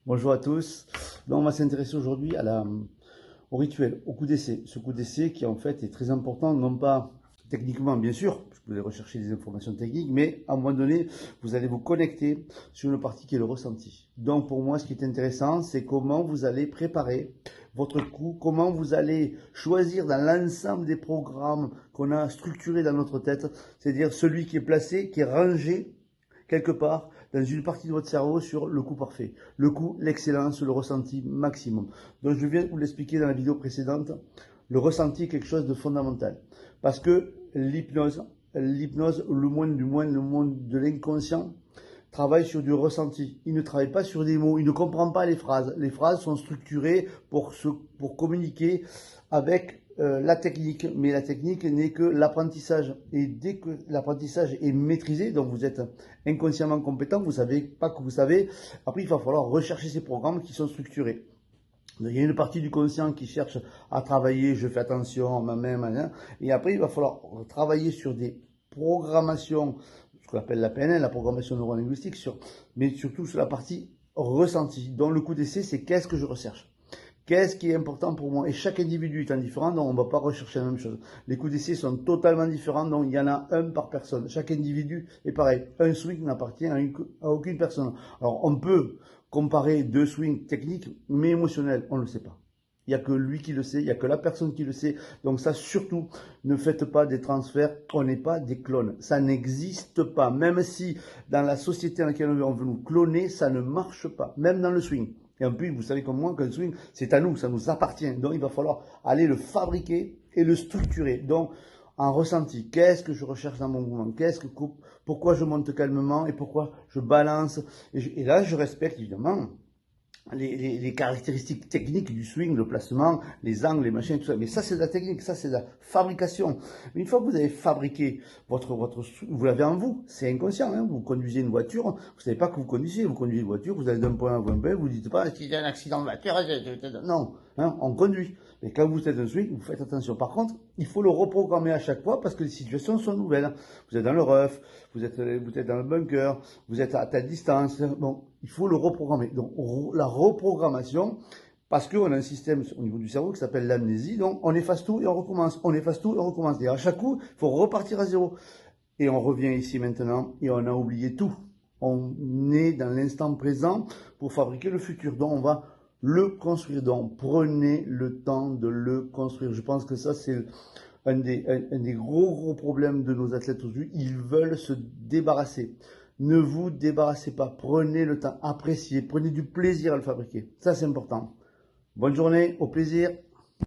Bonjour à tous. Donc, on va s'intéresser aujourd'hui au rituel, au coup d'essai. Ce coup d'essai qui en fait est très important, non pas techniquement bien sûr, parce que vous allez rechercher des informations techniques, mais à un moment donné, vous allez vous connecter sur une partie qui est le ressenti. Donc pour moi, ce qui est intéressant, c'est comment vous allez préparer votre coup, comment vous allez choisir dans l'ensemble des programmes qu'on a structurés dans notre tête, c'est-à-dire celui qui est placé, qui est rangé quelque part dans une partie de votre cerveau sur le coup parfait, le coup, l'excellence, le ressenti maximum. Donc je viens de vous l'expliquer dans la vidéo précédente, le ressenti est quelque chose de fondamental. Parce que l'hypnose, le monde de l'inconscient, travaille sur du ressenti. Il ne travaille pas sur des mots, il ne comprend pas les phrases. Les phrases sont structurées pour communiquer avec la technique, mais la technique n'est que l'apprentissage. Et dès que l'apprentissage est maîtrisé, donc vous êtes inconsciemment compétent, vous savez pas que vous savez, après il va falloir rechercher ces programmes qui sont structurés. Il y a une partie du conscient qui cherche à travailler, je fais attention à ma main, et après il va falloir travailler sur des programmations, ce qu'on appelle la PNL, la programmation neurolinguistique, mais surtout sur la partie ressenti. Donc le coup d'essai, c'est qu'est-ce que je recherche? Qu'est-ce qui est important pour moi? Et chaque individu étant différent, donc on ne va pas rechercher la même chose. Les coups d'essai sont totalement différents, donc il y en a un par personne. Chaque individu est pareil. Un swing n'appartient à aucune personne. Alors on peut comparer deux swings techniques, mais émotionnels, on ne le sait pas. Il n'y a que lui qui le sait, il n'y a que la personne qui le sait. Donc ça, surtout, ne faites pas des transferts, on n'est pas des clones. Ça n'existe pas. Même si dans la société dans laquelle on veut nous cloner, ça ne marche pas. Même dans le swing. Et en plus, vous savez comme moi qu'un swing, c'est à nous, ça nous appartient. Donc, il va falloir aller le fabriquer et le structurer. Donc, en ressenti, qu'est-ce que je recherche dans mon mouvement? Pourquoi je monte calmement et pourquoi je balance? Et là, je respecte évidemment les caractéristiques techniques du swing, le placement, les angles, les machins, tout ça. Mais ça, c'est de la technique, ça, c'est de la fabrication. Mais une fois que vous avez fabriqué vous l'avez en vous, c'est inconscient, hein. Vous conduisez une voiture, vous savez pas que vous conduisez une voiture, vous allez d'un point A à un point B, vous dites pas, s'il y a un accident de voiture, non, hein, on conduit. Mais quand vous êtes un swing, vous faites attention. Par contre, il faut le reprogrammer à chaque fois parce que les situations sont nouvelles. Vous êtes dans le rough, vous êtes dans le bunker, vous êtes à telle distance. Bon, il faut le reprogrammer. Donc, la reprogrammation, parce qu'on a un système au niveau du cerveau qui s'appelle l'amnésie, donc on efface tout et on recommence. On efface tout et on recommence. Et à chaque coup, il faut repartir à zéro. Et on revient ici maintenant et on a oublié tout. On est dans l'instant présent pour fabriquer le futur. Donc, on va le construire. Donc, prenez le temps de le construire. Je pense que ça, c'est un des gros problèmes de nos athlètes aujourd'hui. Ils veulent se débarrasser. Ne vous débarrassez pas. Prenez le temps. Appréciez. Prenez du plaisir à le fabriquer. Ça, c'est important. Bonne journée. Au plaisir.